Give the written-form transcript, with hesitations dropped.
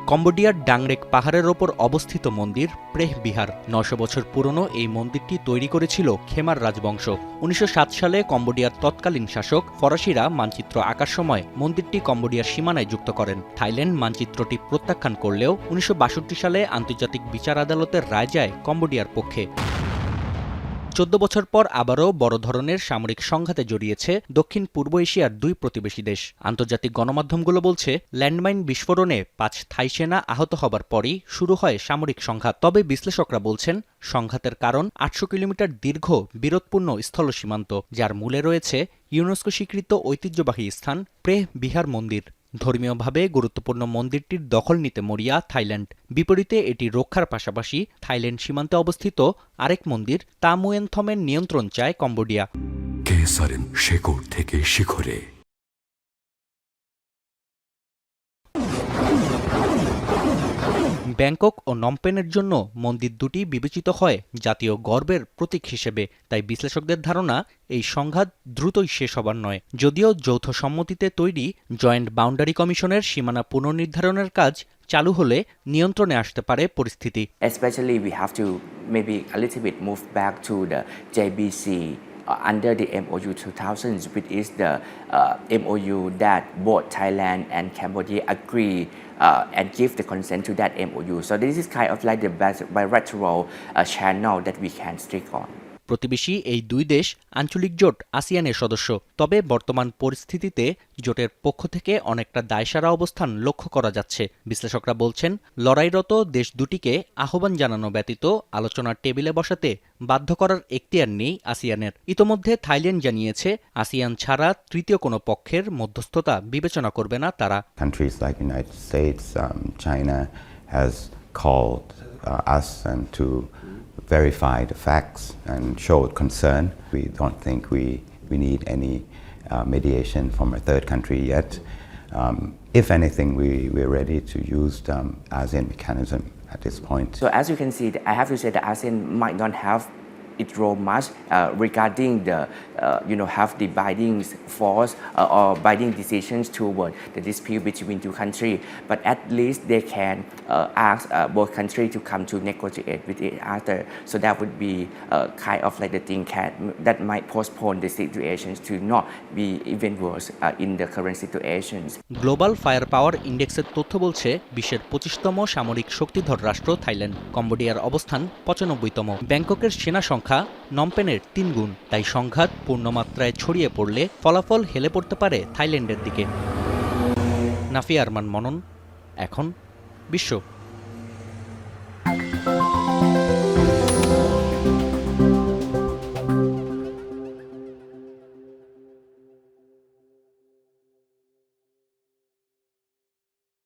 কম্বোডিয়ার ডাংরেক পাহাড়ের ওপর অবস্থিত মন্দির প্রেহ বিহার। ৯০০ বছর পুরনো এই মন্দিরটি তৈরি করেছিল খেমার রাজবংশ। ১৯০৭ সালে কম্বোডিয়ার তৎকালীন শাসক ফরাসিরা মানচিত্র আঁকার সময় মন্দিরটি কম্বোডিয়ার সীমানায় যুক্ত করেন। থাইল্যান্ড মানচিত্রটি প্রত্যাখ্যান করলেও ১৯৬২ সালে আন্তর্জাতিক বিচার আদালতের রায় যায় কম্বোডিয়ার পক্ষে। ১৪ বছর পর আবারও বড় ধরনের সামরিক সংঘাতে জড়িয়েছে দক্ষিণ পূর্ব এশিয়ার দুই প্রতিবেশী দেশ। আন্তর্জাতিক গণমাধ্যমগুলো বলছে, ল্যান্ডমাইন বিস্ফোরণে ৫ থাই সেনা আহত হবার পরই শুরু হয় সামরিক সংঘাত। তবে বিশ্লেষকরা বলছেন, সংঘাতের কারণ ৮০০ কিলোমিটার দীর্ঘ বিরোধপূর্ণ স্থল সীমান্ত, যার মূলে রয়েছে ইউনেস্কো স্বীকৃত ঐতিহ্যবাহী স্থান প্রেহ বিহার মন্দির। ধর্মীয়ভাবে গুরুত্বপূর্ণ মন্দিরটির দখল নিতে মরিয়া থাইল্যান্ড। বিপরীতে এটি রক্ষার পাশাপাশি থাইল্যান্ড সীমান্তে অবস্থিত আরেক মন্দির তা মুয়েন থমের নিয়ন্ত্রণ চায় কম্বোডিয়া। কেসারেন শেকড় থেকে শিখরে। ব্যাংকক ও নমপেনের জন্য মন্দির দুটি বিবেচিত হয় জাতীয় গর্বের প্রতীক হিসেবে। তাই বিশ্লেষকদের ধারণা, এই সংঘাত দ্রুতই শেষ হবার নয়। যদিও যৌথ সম্মতিতে তৈরি জয়েন্ট বাউন্ডারি কমিশনের সীমানা পুনর্নির্ধারণের কাজ চালু হলে নিয়ন্ত্রণে আসতে পারে পরিস্থিতি। Especially we have to maybe a little bit move back to the JBC under the MOU 2000, which is the MOU that both Thailand and Cambodia agree and give the consent to that MOU. So this is kind of like the bilateral channel that we can stick on. প্রতিবেশী এই দুই দেশ আঞ্চলিক জোট আসিয়ানের সদস্য। তবে বর্তমান পরিস্থিতিতে জোটের পক্ষ থেকে অনেকটা দায়সারা অবস্থান লক্ষ্য করা যাচ্ছে। বিশ্লেষকরা বলছেন, লড়াইরত দেশ দুটিকে আহ্বান জানানো ব্যতীত আলোচনার টেবিলে বসাতে বাধ্য করার এখতিয়ার নেই আসিয়ানের। ইতোমধ্যে থাইল্যান্ড জানিয়েছে, আসিয়ান ছাড়া তৃতীয় কোনো পক্ষের মধ্যস্থতা বিবেচনা করবে না তারা। Countries like United States, China has called us and to verify the facts and showed concern. We don't think we need any mediation from a third country yet. If anything, we're ready to use the ASEAN mechanism at this point. So as you can see, I have to say that ASEAN might not have its role much regarding the have the binding force or binding decisions toward the dispute between two countries. But at least they can ask both countries to come to negotiate with each other. So that would be kind of like the thing that might postpone the situations to not be even worse in the current situations. Global fire power ইন্ডেক্সের তথ্য বলছে, বিশ্বের ২৫তম সামরিক শক্তিধর রাষ্ট্র Thailand. কম্বোডিয়ার অবস্থান ৯৫তম। ব্যাংককের সেনা সংখ্যা নমপেনের ৩ গুণ। তাই সংঘাত পূর্ণমাত্রায় ছড়িয়ে পড়লে ফলাফল হেলে পড়তে পারে থাইল্যান্ডের দিকে। নাফিয়া আরমান মনন, এখন বিশ্ব।